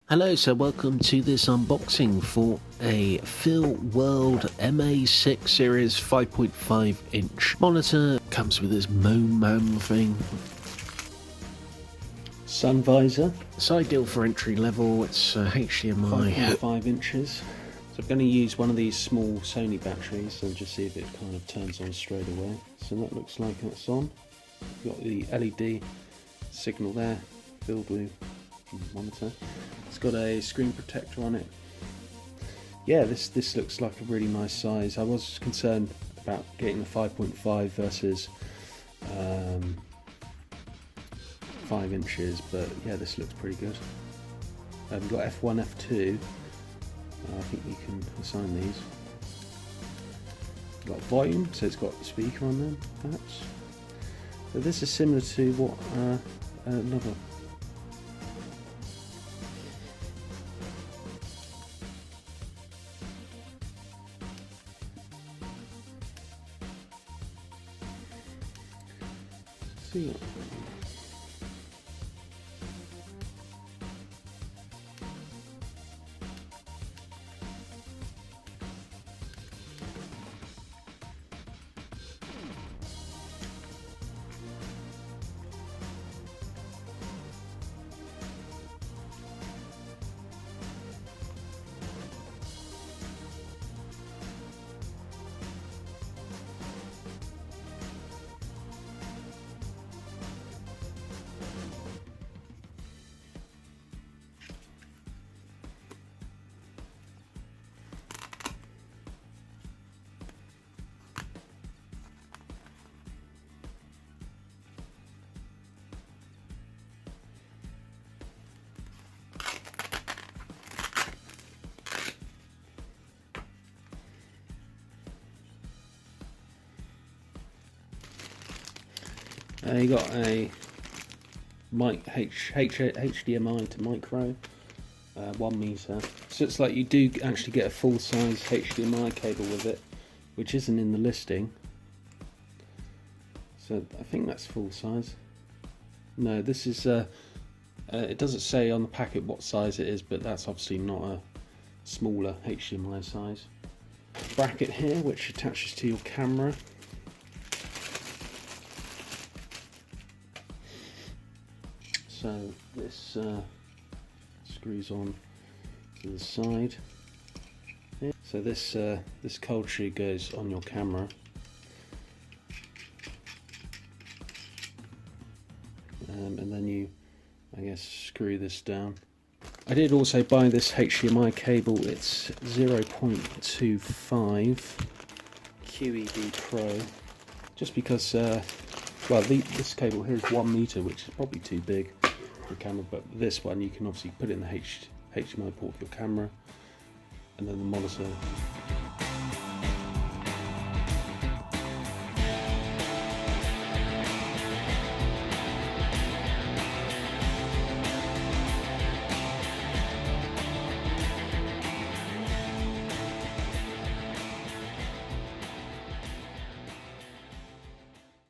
Hello, so welcome to this unboxing for a Feelworld MA6 series 5.5 inch monitor. Comes with this man thing. Sun visor. It's ideal for entry level. It's HDMI 5.5 inches. So I'm going to use one of these small Sony batteries and just see if it kind of turns on straight away. So that looks like it's on. Got the LED signal there filled with monitor. It's got a screen protector on it. Yeah, this looks like a really nice size. I was concerned about getting the 5.5 versus 5 inches, but yeah, this looks pretty good. We've got F1, F2. I think you can assign these. Got volume, so it's got a speaker on them, perhaps. But this is similar to what another. See. You got a mic HDMI to micro, 1 meter. So it's like you do actually get a full size HDMI cable with it, which isn't in the listing. So I think that's full size. No, this is it doesn't say on the packet what size it is, but that's obviously not a smaller HDMI size. Bracket here which attaches to your camera. So this screws on to the side. So this cold shoe goes on your camera. And then you, I guess, screw this down. I did also buy this HDMI cable. It's 0.25 QED Pro, just because well, this cable here is 1 meter, which is probably too big for a camera, but this one you can obviously put it in the HDMI port for your camera, and then the monitor